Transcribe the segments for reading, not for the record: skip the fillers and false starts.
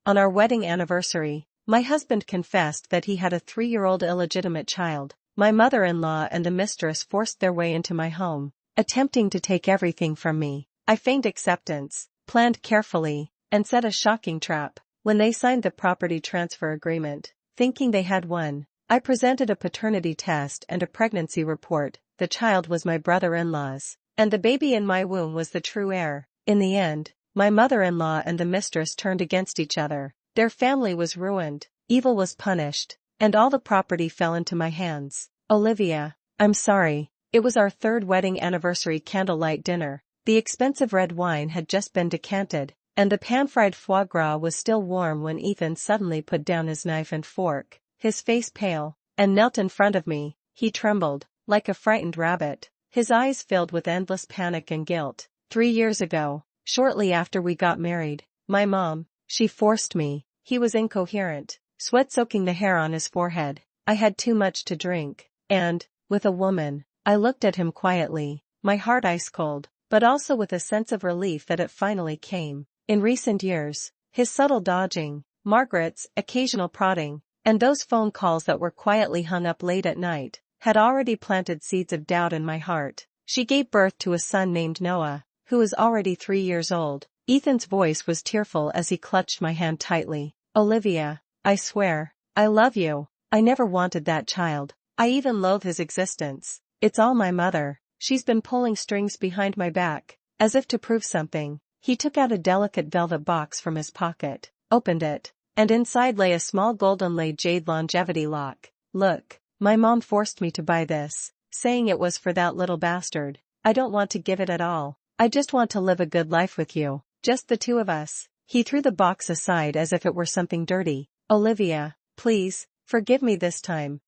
On our wedding anniversary, my husband confessed that he had a 3-year-old illegitimate child. My mother-in-law and the mistress forced their way into my home, attempting to take everything from me. I feigned acceptance, planned carefully, and set a shocking trap. When they signed the property transfer agreement, thinking they had won, I presented a paternity test and a pregnancy report. The child was my brother-in-law's, and the baby in my womb was the true heir. In the end, my mother-in-law and the mistress turned against each other. Their family was ruined, evil was punished, and all the property fell into my hands. Olivia, I'm sorry. It was our 3rd wedding anniversary candlelight dinner. The expensive red wine had just been decanted, and the pan-fried foie gras was still warm when Ethan suddenly put down his knife and fork, his face pale, and knelt in front of me. He trembled, like a frightened rabbit, his eyes filled with endless panic and guilt. 3 years ago, shortly after we got married, my mom, she forced me. He was incoherent, sweat soaking the hair on his forehead. I had too much to drink, and, with a woman. I looked at him quietly, my heart ice cold, but also with a sense of relief that it finally came. In recent years, his subtle dodging, Margaret's occasional prodding, and those phone calls that were quietly hung up late at night, had already planted seeds of doubt in my heart. She gave birth to a son named Noah, who is already 3 years old. Ethan's voice was tearful as he clutched my hand tightly. Olivia, I swear, I love you. I never wanted that child. I even loathe his existence. It's all my mother. She's been pulling strings behind my back, as if to prove something. He took out a delicate velvet box from his pocket, opened it, and inside lay a small golden-laid jade longevity lock. Look, my mom forced me to buy this, saying it was for that little bastard. I don't want to give it at all. I just want to live a good life with you, just the two of us. He threw the box aside as if it were something dirty. Olivia, please, forgive me this time.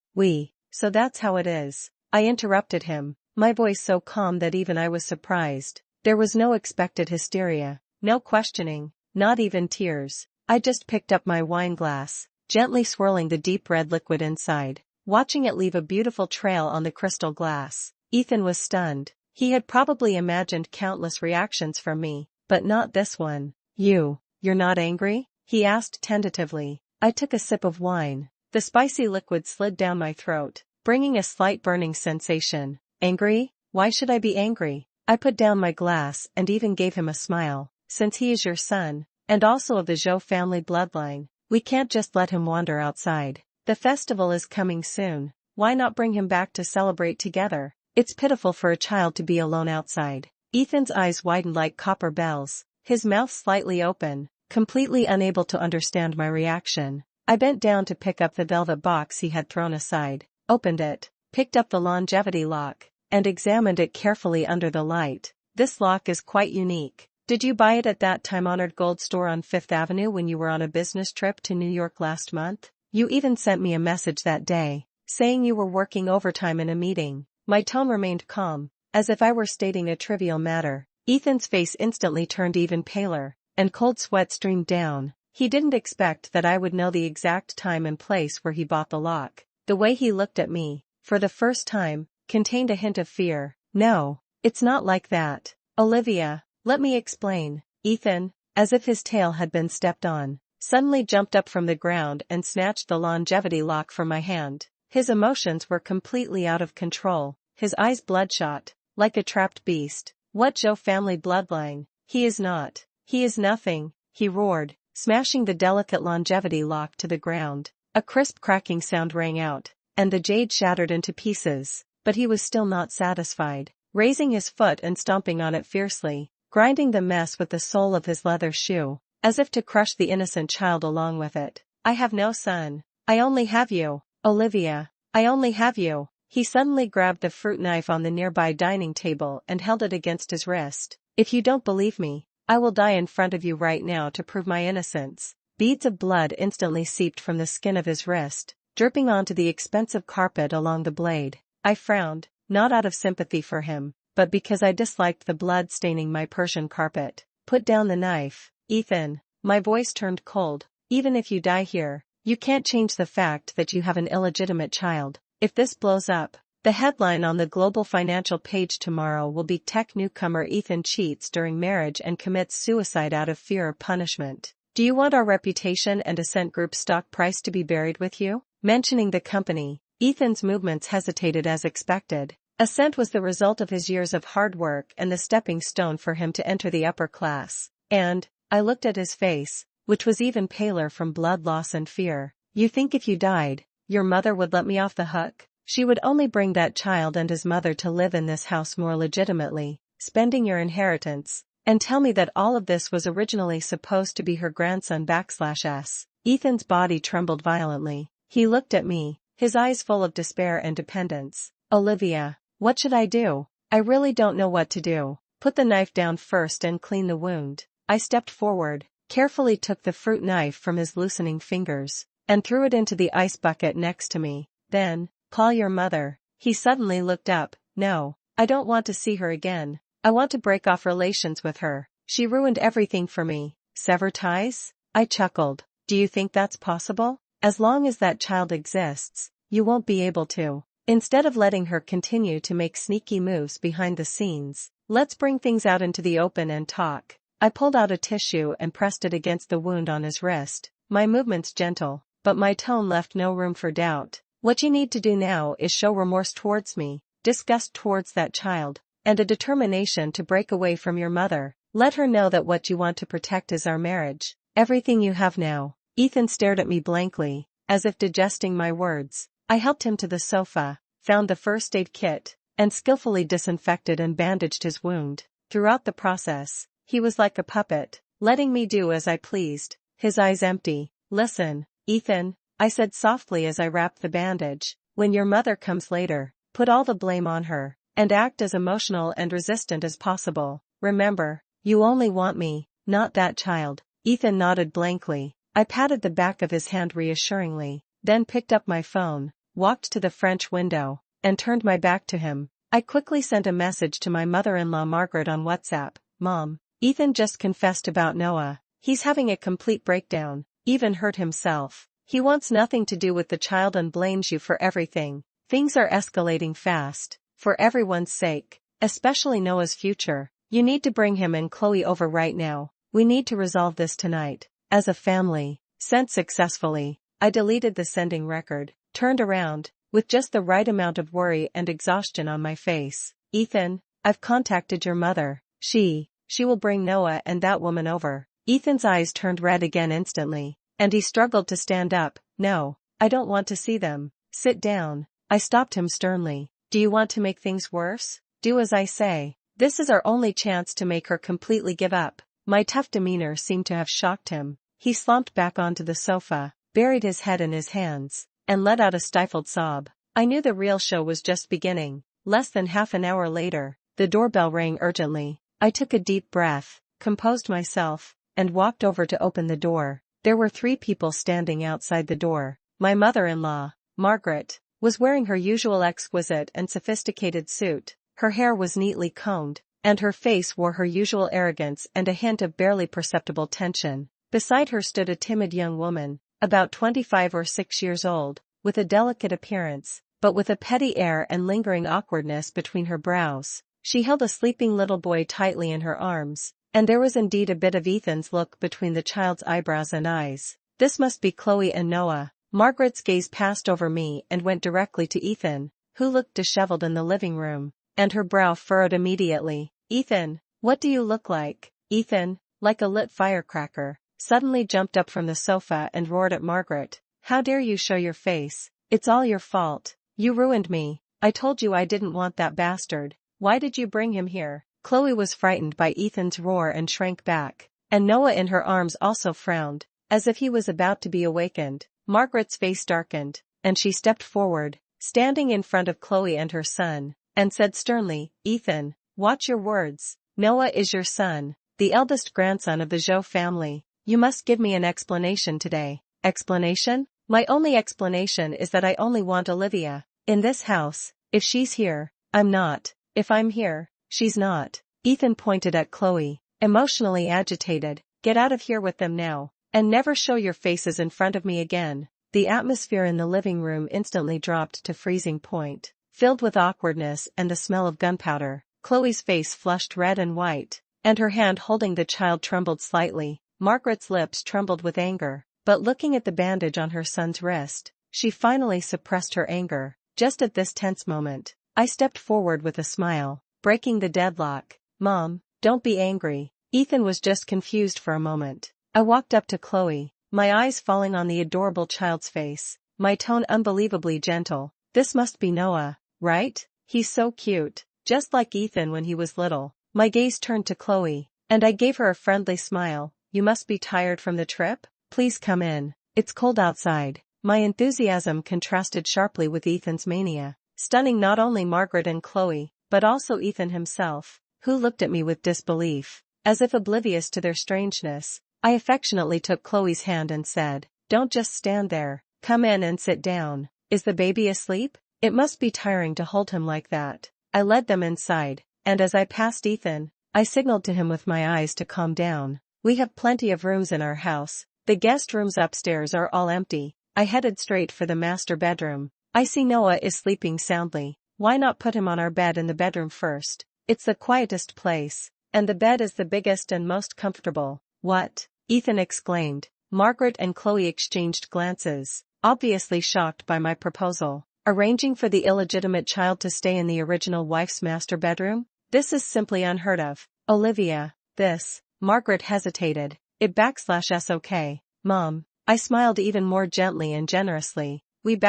So that's how it is. I interrupted him, my voice so calm that even I was surprised. There was no expected hysteria, no questioning, not even tears. I just picked up my wine glass, gently swirling the deep red liquid inside, watching it leave a beautiful trail on the crystal glass. Ethan was stunned. He had probably imagined countless reactions from me, but not this one. You're not angry? He asked tentatively. I took a sip of wine. The spicy liquid slid down my throat, bringing a slight burning sensation. Angry? Why should I be angry? I put down my glass and even gave him a smile. Since he is your son, and also of the Zhou family bloodline, we can't just let him wander outside. The festival is coming soon. Why not bring him back to celebrate together? It's pitiful for a child to be alone outside. Ethan's eyes widened like copper bells, his mouth slightly open, completely unable to understand my reaction. I bent down to pick up the velvet box he had thrown aside, opened it, picked up the longevity lock, and examined it carefully under the light. This lock is quite unique. Did you buy it at that time-honored gold store on 5th Avenue when you were on a business trip to New York last month? You even sent me a message that day, saying you were working overtime in a meeting. My tone remained calm, as if I were stating a trivial matter. Ethan's face instantly turned even paler, and cold sweat streamed down. He didn't expect that I would know the exact time and place where he bought the lock. The way he looked at me, for the first time, contained a hint of fear. No, it's not like that. Olivia, let me explain. Ethan, as if his tail had been stepped on, suddenly jumped up from the ground and snatched the longevity lock from my hand. His emotions were completely out of control, his eyes bloodshot, like a trapped beast. What Zhou family bloodline? He is not. He is nothing, he roared, smashing the delicate longevity lock to the ground. A crisp cracking sound rang out, and the jade shattered into pieces, but he was still not satisfied, raising his foot and stomping on it fiercely, grinding the mess with the sole of his leather shoe, as if to crush the innocent child along with it. I have no son. I only have you. Olivia, I only have you. He suddenly grabbed the fruit knife on the nearby dining table and held it against his wrist. If you don't believe me, I will die in front of you right now to prove my innocence. Beads of blood instantly seeped from the skin of his wrist, dripping onto the expensive carpet along the blade. I frowned, not out of sympathy for him, but because I disliked the blood staining my Persian carpet. Put down the knife, Ethan. My voice turned cold. Even if you die here, you can't change the fact that you have an illegitimate child. If this blows up, the headline on the global financial page tomorrow will be Tech newcomer Ethan cheats during marriage and commits suicide out of fear of punishment. Do you want our reputation and Ascent Group stock price to be buried with you? Mentioning the company, Ethan's movements hesitated as expected. Ascent was the result of his years of hard work and the stepping stone for him to enter the upper class. And, I looked at his face, which was even paler from blood loss and fear. You think if you died, your mother would let me off the hook? She would only bring that child and his mother to live in this house more legitimately, spending your inheritance, and tell me that all of this was originally supposed to be her grandson /s. Ethan's body trembled violently. He looked at me, his eyes full of despair and dependence. Olivia, what should I do? I really don't know what to do. Put the knife down first and clean the wound. I stepped forward, carefully took the fruit knife from his loosening fingers, and threw it into the ice bucket next to me. Then, call your mother. He suddenly looked up. No, I don't want to see her again. I want to break off relations with her. She ruined everything for me. Sever ties? I chuckled. Do you think that's possible? As long as that child exists, you won't be able to. Instead of letting her continue to make sneaky moves behind the scenes, let's bring things out into the open and talk. I pulled out a tissue and pressed it against the wound on his wrist. My movements gentle, but my tone left no room for doubt. What you need to do now is show remorse towards me, disgust towards that child, and a determination to break away from your mother. Let her know that what you want to protect is our marriage, everything you have now. Ethan stared at me blankly, as if digesting my words. I helped him to the sofa, found the first aid kit, and skillfully disinfected and bandaged his wound. Throughout the process, he was like a puppet, letting me do as I pleased, his eyes empty. Listen, Ethan, I said softly as I wrapped the bandage, when your mother comes later, put all the blame on her, and act as emotional and resistant as possible. Remember, you only want me, not that child. Ethan nodded blankly. I patted the back of his hand reassuringly, then picked up my phone, walked to the French window, and turned my back to him. I quickly sent a message to my mother-in-law Margaret on WhatsApp. Mom, Ethan just confessed about Noah. He's having a complete breakdown, even hurt himself. He wants nothing to do with the child and blames you for everything. Things are escalating fast. For everyone's sake, especially Noah's future, you need to bring him and Chloe over right now. We need to resolve this tonight. As a family. Sent successfully. I deleted the sending record, turned around, with just the right amount of worry and exhaustion on my face. Ethan, I've contacted your mother. She will bring Noah and that woman over. Ethan's eyes turned red again instantly, and he struggled to stand up. No, I don't want to see them. Sit down. I stopped him sternly. Do you want to make things worse? Do as I say. This is our only chance to make her completely give up. My tough demeanor seemed to have shocked him. He slumped back onto the sofa, buried his head in his hands, and let out a stifled sob. I knew the real show was just beginning. Less than half an hour later, the doorbell rang urgently. I took a deep breath, composed myself, and walked over to open the door. There were 3 people standing outside the door. My mother-in-law, Margaret, was wearing her usual exquisite and sophisticated suit. Her hair was neatly combed, and her face wore her usual arrogance and a hint of barely perceptible tension. Beside her stood a timid young woman, about 25 or 6 years old, with a delicate appearance, but with a petty air and lingering awkwardness between her brows. She held a sleeping little boy tightly in her arms, and there was indeed a bit of Ethan's look between the child's eyebrows and eyes. This must be Chloe and Noah. Margaret's gaze passed over me and went directly to Ethan, who looked disheveled in the living room, and her brow furrowed immediately. Ethan, what do you look like? Ethan, like a lit firecracker, suddenly jumped up from the sofa and roared at Margaret. How dare you show your face? It's all your fault. You ruined me. I told you I didn't want that bastard. Why did you bring him here? Chloe was frightened by Ethan's roar and shrank back, and Noah in her arms also frowned, as if he was about to be awakened. Margaret's face darkened, and she stepped forward, standing in front of Chloe and her son, and said sternly, Ethan, watch your words. Noah is your son, the eldest grandson of the Zhou family. You must give me an explanation today. Explanation? My only explanation is that I only want Olivia. In this house, if she's here, I'm not. If I'm here, she's not. Ethan pointed at Chloe, emotionally agitated. Get out of here with them now, and never show your faces in front of me again. The atmosphere in the living room instantly dropped to freezing point, filled with awkwardness and the smell of gunpowder. Chloe's face flushed red and white, and her hand holding the child trembled slightly. Margaret's lips trembled with anger, but looking at the bandage on her son's wrist, she finally suppressed her anger. Just at this tense moment, I stepped forward with a smile, breaking the deadlock. Mom, don't be angry. Ethan was just confused for a moment. I walked up to Chloe, my eyes falling on the adorable child's face, my tone unbelievably gentle. This must be Noah, right? He's so cute, just like Ethan when he was little. My gaze turned to Chloe, and I gave her a friendly smile. You must be tired from the trip? Please come in. It's cold outside. My enthusiasm contrasted sharply with Ethan's mania, stunning not only Margaret and Chloe, but also Ethan himself, who looked at me with disbelief. As if oblivious to their strangeness, I affectionately took Chloe's hand and said, "Don't just stand there. Come in and sit down. Is the baby asleep? It must be tiring to hold him like that." I led them inside, and as I passed Ethan, I signaled to him with my eyes to calm down. We have plenty of rooms in our house. The guest rooms upstairs are all empty. I headed straight for the master bedroom. I see Noah is sleeping soundly. Why not put him on our bed in the bedroom first? It's the quietest place, and the bed is the biggest and most comfortable. What? Ethan exclaimed. Margaret and Chloe exchanged glances, obviously shocked by my proposal. Arranging for the illegitimate child to stay in the original wife's master bedroom? This is simply unheard of. Olivia, this. Margaret hesitated. It okay. Mom. I smiled even more gently and generously. We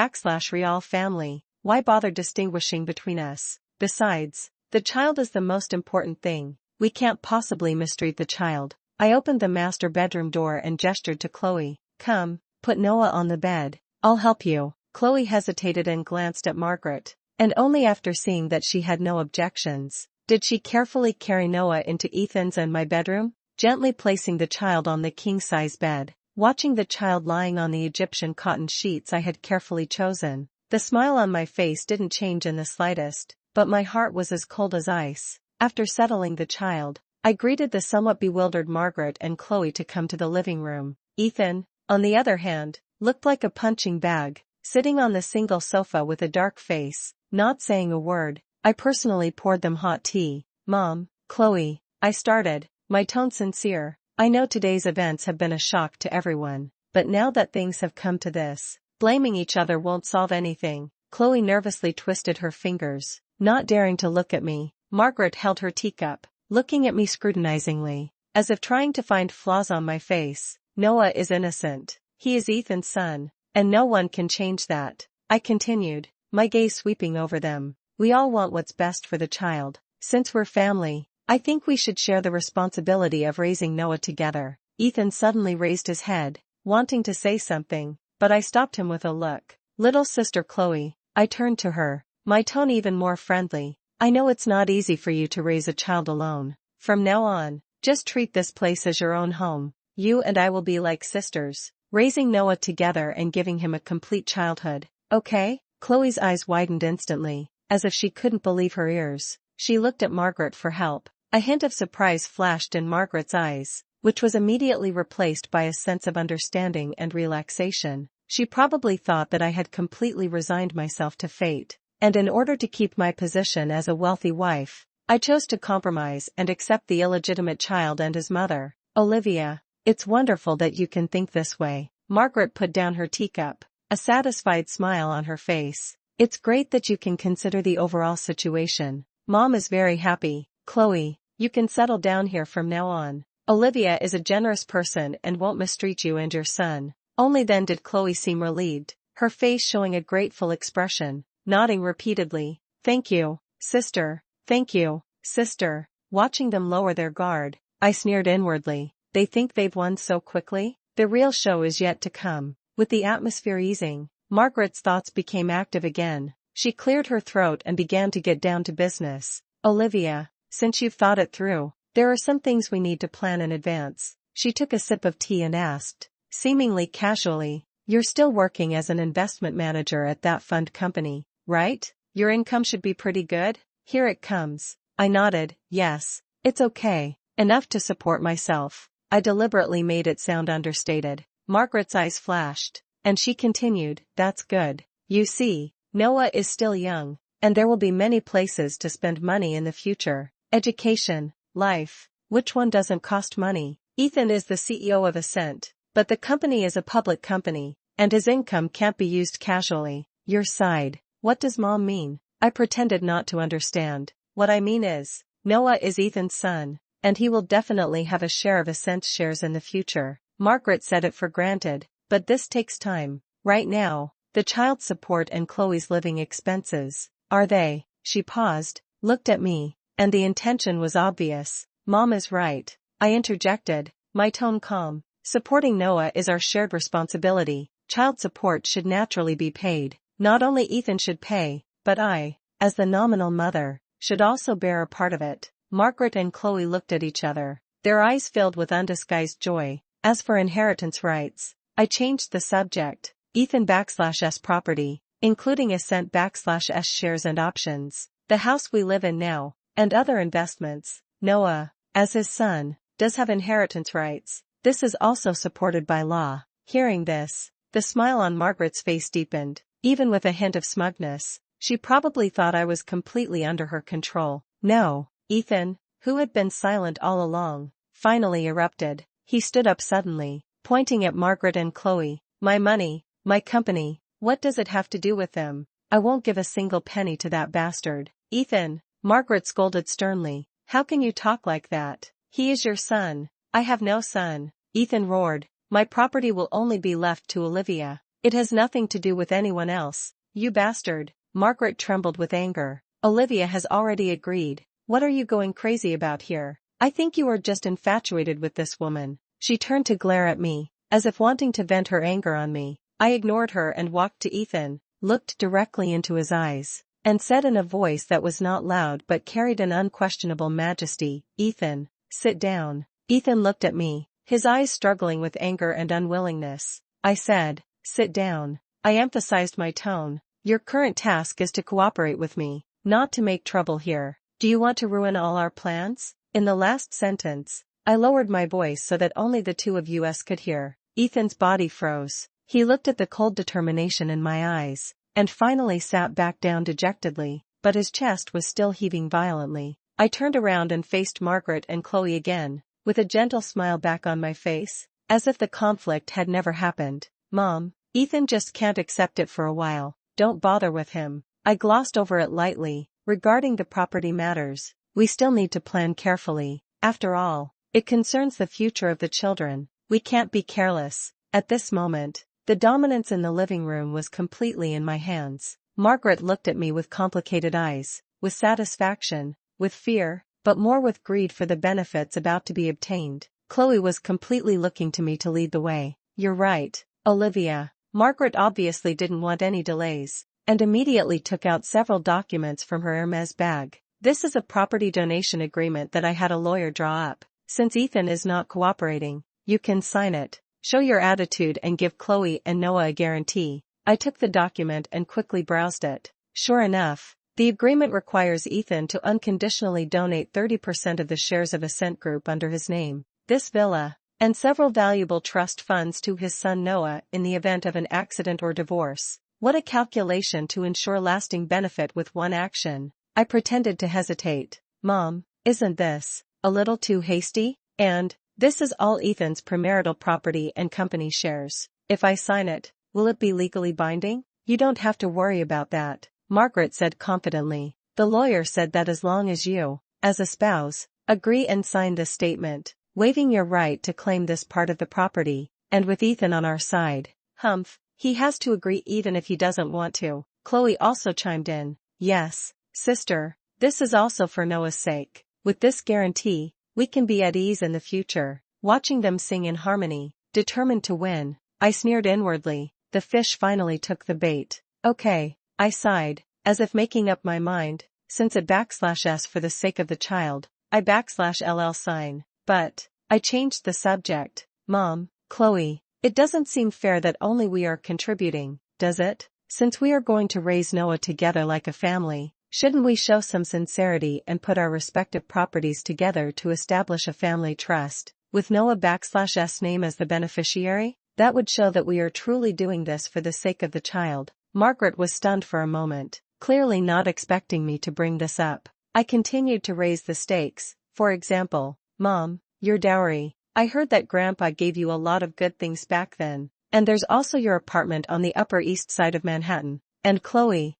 real family. Why bother distinguishing between us? Besides, the child is the most important thing. We can't possibly mistreat the child. I opened the master bedroom door and gestured to Chloe. Come, put Noah on the bed. I'll help you. Chloe hesitated and glanced at Margaret, and only after seeing that she had no objections, did she carefully carry Noah into Ethan's and my bedroom, gently placing the child on the king-size bed. Watching the child lying on the Egyptian cotton sheets I had carefully chosen, the smile on my face didn't change in the slightest, but my heart was as cold as ice. After settling the child, I greeted the somewhat bewildered Margaret and Chloe to come to the living room. Ethan, on the other hand, looked like a punching bag, sitting on the single sofa with a dark face, not saying a word. I personally poured them hot tea. Mom, Chloe, I started, my tone sincere. I know today's events have been a shock to everyone, but now that things have come to this, blaming each other won't solve anything. Chloe nervously twisted her fingers, not daring to look at me. Margaret held her teacup, looking at me scrutinizingly, as if trying to find flaws on my face. Noah is innocent. He is Ethan's son, and no one can change that. I continued, my gaze sweeping over them. We all want what's best for the child. Since we're family, I think we should share the responsibility of raising Noah together. Ethan suddenly raised his head, wanting to say something, but I stopped him with a look. Little sister Chloe, I turned to her, my tone even more friendly. I know it's not easy for you to raise a child alone. From now on, just treat this place as your own home. You and I will be like sisters, raising Noah together and giving him a complete childhood. Okay? Chloe's eyes widened instantly, as if she couldn't believe her ears. She looked at Margaret for help. A hint of surprise flashed in Margaret's eyes, which was immediately replaced by a sense of understanding and relaxation. She probably thought that I had completely resigned myself to fate, and in order to keep my position as a wealthy wife, I chose to compromise and accept the illegitimate child and his mother. Olivia, it's wonderful that you can think this way. Margaret put down her teacup, a satisfied smile on her face. It's great that you can consider the overall situation. Mom is very happy. Chloe, you can settle down here from now on. Olivia is a generous person and won't mistreat you and your son. Only then did Chloe seem relieved, her face showing a grateful expression, nodding repeatedly. Thank you, sister. Thank you, sister. Watching them lower their guard, I sneered inwardly. They think they've won so quickly? The real show is yet to come. With the atmosphere easing, Margaret's thoughts became active again. She cleared her throat and began to get down to business. Olivia, since you've thought it through, there are some things we need to plan in advance. She took a sip of tea and asked, seemingly casually, you're still working as an investment manager at that fund company, right? Your income should be pretty good? Here it comes. I nodded, yes, it's okay, enough to support myself. I deliberately made it sound understated. Margaret's eyes flashed, and she continued, that's good. You see, Noah is still young, and there will be many places to spend money in the future. Education, life, which one doesn't cost money? Ethan is the CEO of Ascent, but the company is a public company, and his income can't be used casually. Your side. What does Mom mean? I pretended not to understand. What I mean is, Noah is Ethan's son, and he will definitely have a share of Ascent's shares in the future. Margaret said it for granted, but this takes time. Right now, the child support and Chloe's living expenses. Are they? She paused, looked at me, and the intention was obvious. Mom is right. I interjected, my tone calm. Supporting Noah is our shared responsibility. Child support should naturally be paid. Not only Ethan should pay, but I, as the nominal mother, should also bear a part of it. Margaret and Chloe looked at each other, their eyes filled with undisguised joy. As for inheritance rights, I changed the subject. Ethan/S property, including Ascent/S shares and options, the house we live in now, and other investments. Noah, as his son, does have inheritance rights. This is also supported by law. Hearing this, the smile on Margaret's face deepened, even with a hint of smugness. She probably thought I was completely under her control. No, Ethan, who had been silent all along, finally erupted. He stood up suddenly, pointing at Margaret and Chloe. My money, my company, what does it have to do with them? I won't give a single penny to that bastard. Ethan, Margaret scolded sternly. How can you talk like that? He is your son. I have no son. Ethan roared. My property will only be left to Olivia. It has nothing to do with anyone else. You bastard. Margaret trembled with anger. Olivia has already agreed. What are you going crazy about here? I think you are just infatuated with this woman. She turned to glare at me, as if wanting to vent her anger on me. I ignored her and walked to Ethan, looked directly into his eyes, and said in a voice that was not loud but carried an unquestionable majesty, Ethan, sit down. Ethan looked at me, his eyes struggling with anger and unwillingness. I said, sit down. I emphasized my tone. Your current task is to cooperate with me, not to make trouble here. Do you want to ruin all our plans? In the last sentence, I lowered my voice so that only the two of us could hear. Ethan's body froze. He looked at the cold determination in my eyes, and finally sat back down dejectedly, but his chest was still heaving violently. I turned around and faced Margaret and Chloe again, with a gentle smile back on my face, as if the conflict had never happened. Mom, Ethan just can't accept it for a while. Don't bother with him. I glossed over it lightly. Regarding the property matters, we still need to plan carefully. After all, it concerns the future of the children. We can't be careless. At this moment, the dominance in the living room was completely in my hands. Margaret looked at me with complicated eyes, with satisfaction, with fear, but more with greed for the benefits about to be obtained. Chloe was completely looking to me to lead the way. You're right, Olivia. Margaret obviously didn't want any delays, and immediately took out several documents from her Hermes bag. This is a property donation agreement that I had a lawyer draw up. Since Ethan is not cooperating, you can sign it. Show your attitude and give Chloe and Noah a guarantee. I took the document and quickly browsed it. Sure enough, the agreement requires Ethan to unconditionally donate 30% of the shares of Ascent Group under his name, this villa, and several valuable trust funds to his son Noah in the event of an accident or divorce. What a calculation to ensure lasting benefit with one action. I pretended to hesitate. Mom, isn't this a little too hasty? And this is all Ethan's premarital property and company shares. If I sign it, will it be legally binding? You don't have to worry about that, Margaret said confidently. The lawyer said that as long as you, as a spouse, agree and sign this statement, waiving your right to claim this part of the property, and with Ethan on our side. Humph, he has to agree even if he doesn't want to. Chloe also chimed in. Yes, sister, this is also for Noah's sake. With this guarantee, we can be at ease in the future. Watching them sing in harmony, determined to win, I sneered inwardly. The fish finally took the bait. Okay, I sighed, as if making up my mind, since it /s for the sake of the child, I /ll sign. But, I changed the subject. Mom, Chloe, it doesn't seem fair that only we are contributing, does it? Since we are going to raise Noah together like a family, shouldn't we show some sincerity and put our respective properties together to establish a family trust, with Noah /s name as the beneficiary? That would show that we are truly doing this for the sake of the child. Margaret was stunned for a moment, clearly not expecting me to bring this up. I continued to raise the stakes. For example, Mom, your dowry. I heard that Grandpa gave you a lot of good things back then. And there's also your apartment on the Upper East Side of Manhattan. And Chloe,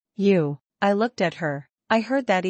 I looked at her. I heard that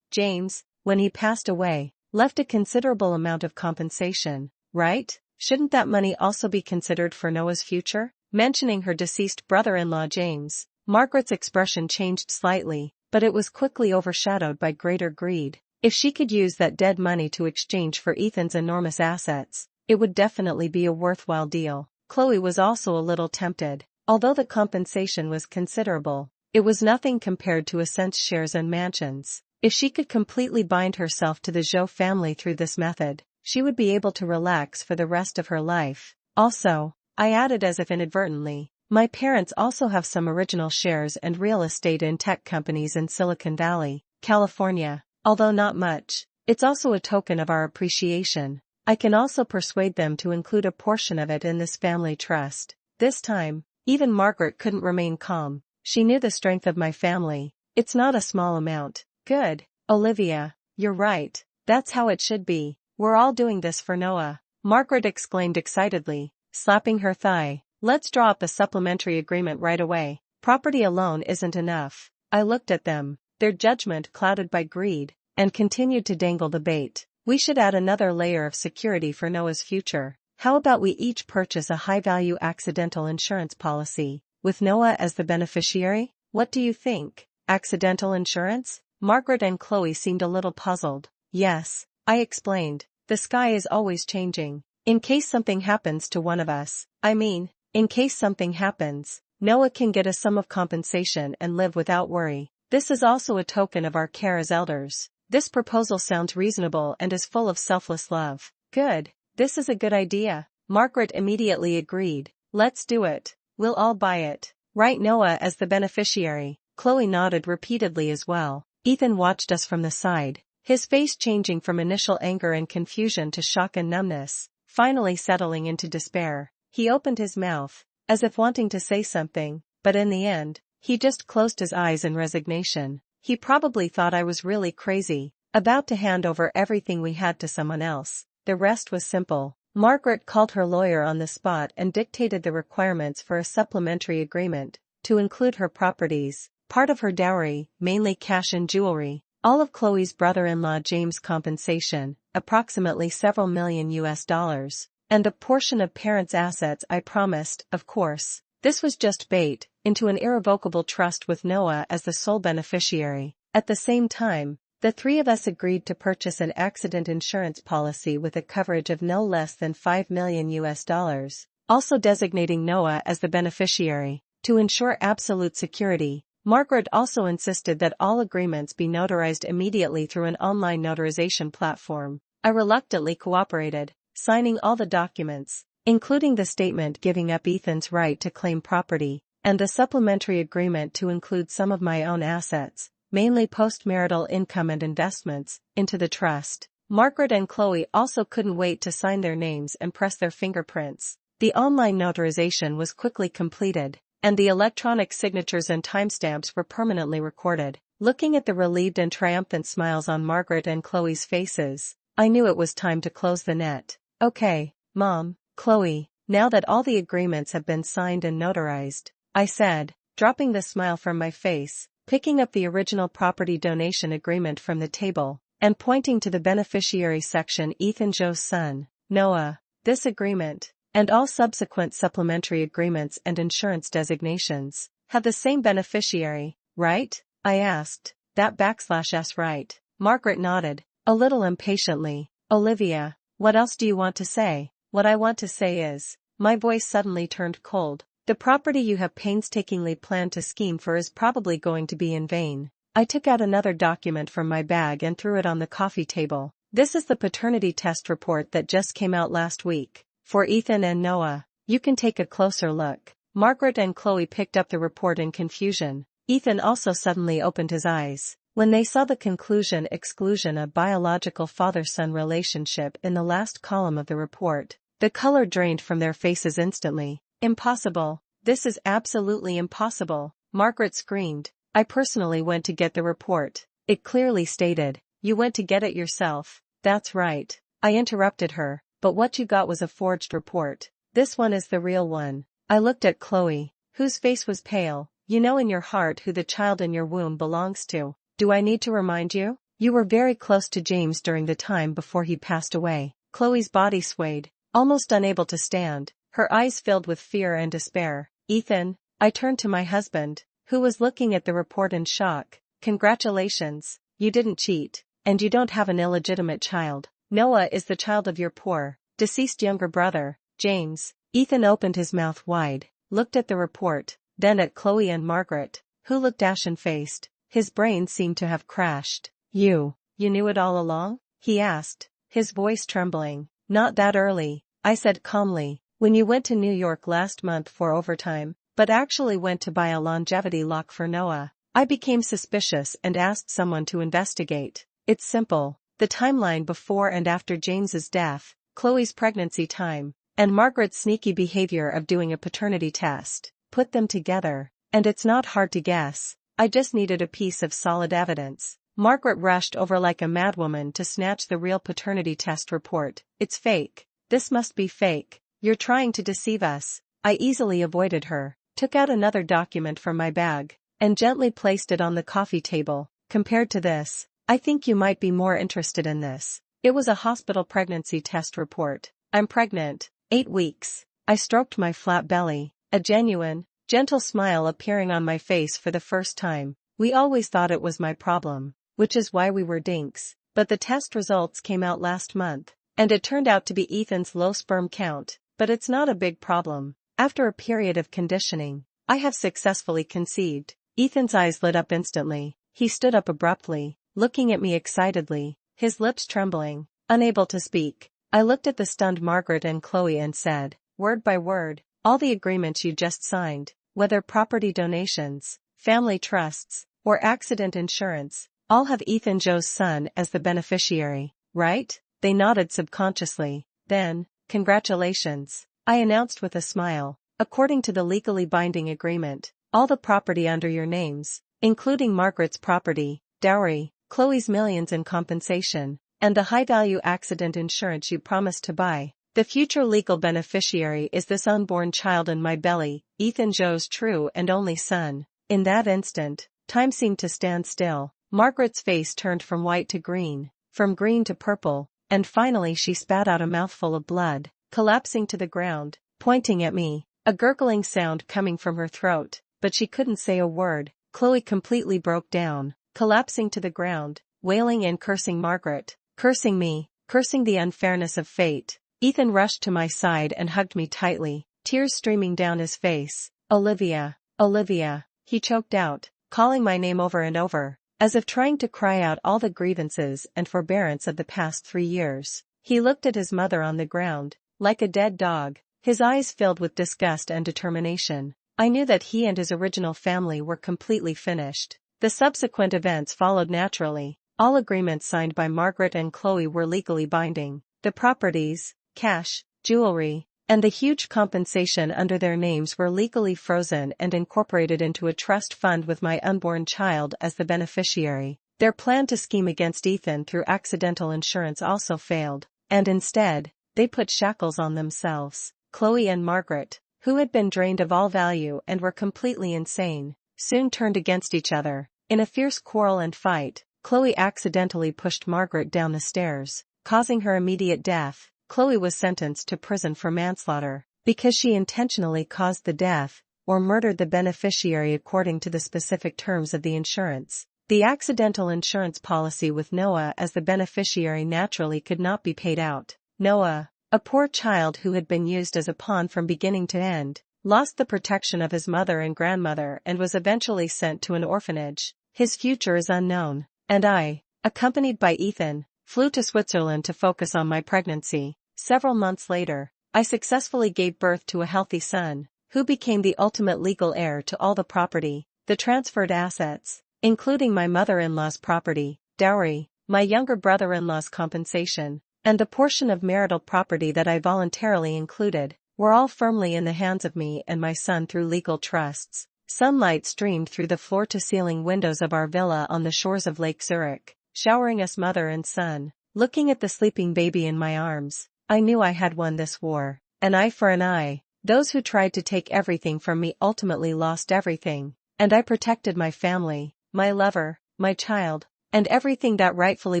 James, when he passed away, left a considerable amount of compensation, right? Shouldn't that money also be considered for Noah's future? Mentioning her deceased brother-in-law James, Margaret's expression changed slightly, but it was quickly overshadowed by greater greed. If she could use that dead money to exchange for Ethan's enormous assets, it would definitely be a worthwhile deal. Chloe was also a little tempted. Although the compensation was considerable, it was nothing compared to Ascent's shares and mansions. If she could completely bind herself to the Zhou family through this method, she would be able to relax for the rest of her life. Also, I added as if inadvertently, my parents also have some original shares and real estate in tech companies in Silicon Valley, California. Although not much, it's also a token of our appreciation. I can also persuade them to include a portion of it in this family trust. This time, even Margaret couldn't remain calm. She knew the strength of my family. It's not a small amount. Good, Olivia, you're right. That's how it should be. We're all doing this for Noah. Margaret exclaimed excitedly, slapping her thigh. Let's draw up a supplementary agreement right away. Property alone isn't enough. I looked at them, their judgment clouded by greed, and continued to dangle the bait. We should add another layer of security for Noah's future. How about we each purchase a high-value accidental insurance policy, with Noah as the beneficiary? What do you think? Accidental insurance? Margaret and Chloe seemed a little puzzled. Yes, I explained. The sky is always changing. In case something happens to one of us, in case something happens, Noah can get a sum of compensation and live without worry. This is also a token of our care as elders. This proposal sounds reasonable and is full of selfless love. Good. This is a good idea. Margaret immediately agreed. Let's do it. We'll all buy it. Write Noah as the beneficiary. Chloe nodded repeatedly as well. Ethan watched us from the side, his face changing from initial anger and confusion to shock and numbness, finally settling into despair. He opened his mouth, as if wanting to say something, but in the end, he just closed his eyes in resignation. He probably thought I was really crazy, about to hand over everything we had to someone else. The rest was simple. Margaret called her lawyer on the spot and dictated the requirements for a supplementary agreement, to include her properties, part of her dowry, mainly cash and jewelry, all of Chloe's brother-in-law James' compensation, approximately several million US dollars, and a portion of parents' assets. I promised, of course. This was just bait, into an irrevocable trust with Noah as the sole beneficiary. At the same time, the three of us agreed to purchase an accident insurance policy with a coverage of no less than 5 million US dollars, also designating Noah as the beneficiary. To ensure absolute security, Margaret also insisted that all agreements be notarized immediately through an online notarization platform. I reluctantly cooperated, signing all the documents, including the statement giving up Ethan's right to claim property, and the supplementary agreement to include some of my own assets, mainly post-marital income and investments, into the trust. Margaret and Chloe also couldn't wait to sign their names and press their fingerprints. The online notarization was quickly completed, and the electronic signatures and timestamps were permanently recorded. Looking at the relieved and triumphant smiles on Margaret and Chloe's faces, I knew it was time to close the net. Okay, Mom, Chloe, now that all the agreements have been signed and notarized, I said, dropping the smile from my face, picking up the original property donation agreement from the table, and pointing to the beneficiary section. Ethan Zhou's son, Noah. This agreement, and all subsequent supplementary agreements and insurance designations, have the same beneficiary, right? I asked. That/s right. Margaret nodded, a little impatiently. Olivia, what else do you want to say? What I want to say is, my voice suddenly turned cold. The property you have painstakingly planned to scheme for is probably going to be in vain. I took out another document from my bag and threw it on the coffee table. This is the paternity test report that just came out last week. For Ethan and Noah. You can take a closer look. Margaret and Chloe picked up the report in confusion. Ethan also suddenly opened his eyes when they saw the exclusion of biological father-son relationship in the last column of the report. The color drained from their faces instantly. Impossible. This is absolutely impossible, Margaret screamed. I personally went to get the report. It clearly stated, you went to get it yourself. That's right. I interrupted her. but what you got was a forged report. This one is the real one. I looked at Chloe, whose face was pale. You know in your heart who the child in your womb belongs to. Do I need to remind you? You were very close to James during the time before he passed away. Chloe's body swayed, almost unable to stand, her eyes filled with fear and despair. Ethan, I turned to my husband, who was looking at the report in shock. Congratulations, you didn't cheat, and you don't have an illegitimate child. Noah is the child of your poor, deceased younger brother, James. Ethan opened his mouth wide, looked at the report, then at Chloe and Margaret, who looked ashen-faced. His brain seemed to have crashed. You knew it all along? He asked, his voice trembling. Not that early, I said calmly, when you went to New York last month for overtime, but actually went to buy a longevity lock for Noah. I became suspicious and asked someone to investigate. It's simple, the timeline before and after James's death, Chloe's pregnancy time, and Margaret's sneaky behavior of doing a paternity test. Put them together, and it's not hard to guess. I just needed a piece of solid evidence. Margaret rushed over like a madwoman to snatch the real paternity test report. It's fake. This must be fake. You're trying to deceive us. I easily avoided her, took out another document from my bag, and gently placed it on the coffee table. Compared to this, I think you might be more interested in this. It was a hospital pregnancy test report. I'm pregnant. 8 weeks. I stroked my flat belly, a genuine, gentle smile appearing on my face for the first time. We always thought it was my problem, which is why we were dinks. But the test results came out last month, and it turned out to be Ethan's low sperm count. But it's not a big problem. After a period of conditioning, I have successfully conceived. Ethan's eyes lit up instantly. He stood up abruptly, looking at me excitedly, his lips trembling, unable to speak. I looked at the stunned Margaret and Chloe and said, word by word, all the agreements you just signed, whether property donations, family trusts, or accident insurance, all have Ethan Joe's son as the beneficiary, right? They nodded subconsciously. Then, congratulations, I announced with a smile. According to the legally binding agreement, all the property under your names, including Margaret's property, dowry, Chloe's millions in compensation, and the high-value accident insurance you promised to buy. The future legal beneficiary is this unborn child in my belly, Ethan Joe's true and only son. In that instant, time seemed to stand still. Margaret's face turned from white to green, from green to purple, and finally she spat out a mouthful of blood, collapsing to the ground, pointing at me, a gurgling sound coming from her throat, but she couldn't say a word. Chloe completely broke down, collapsing to the ground, wailing and cursing Margaret, cursing me, cursing the unfairness of fate. Ethan rushed to my side and hugged me tightly, tears streaming down his face. Olivia, Olivia, he choked out, calling my name over and over, as if trying to cry out all the grievances and forbearance of the past 3 years. He looked at his mother on the ground, like a dead dog, his eyes filled with disgust and determination. I knew that he and his original family were completely finished. The subsequent events followed naturally. All agreements signed by Margaret and Chloe were legally binding. The properties, cash, jewelry, and the huge compensation under their names were legally frozen and incorporated into a trust fund with my unborn child as the beneficiary. Their plan to scheme against Ethan through accidental insurance also failed, and instead, they put shackles on themselves. Chloe and Margaret, who had been drained of all value and were completely insane, soon turned against each other. In a fierce quarrel and fight, Chloe accidentally pushed Margaret down the stairs, causing her immediate death. Chloe was sentenced to prison for manslaughter, because she intentionally caused the death, or murdered the beneficiary according to the specific terms of the insurance. The accidental insurance policy with Noah as the beneficiary naturally could not be paid out. Noah, a poor child who had been used as a pawn from beginning to end, lost the protection of his mother and grandmother and was eventually sent to an orphanage. His future is unknown, and I, accompanied by Ethan, flew to Switzerland to focus on my pregnancy. Several months later, I successfully gave birth to a healthy son, who became the ultimate legal heir to all the property, the transferred assets, including my mother-in-law's property, dowry, my younger brother-in-law's compensation, and the portion of marital property that I voluntarily included, were all firmly in the hands of me and my son through legal trusts. Sunlight streamed through the floor-to-ceiling windows of our villa on the shores of Lake Zurich, showering us mother and son. Looking at the sleeping baby in my arms, I knew I had won this war. An eye for an eye. Those who tried to take everything from me ultimately lost everything. And I protected my family, my lover, my child, and everything that rightfully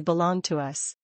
belonged to us.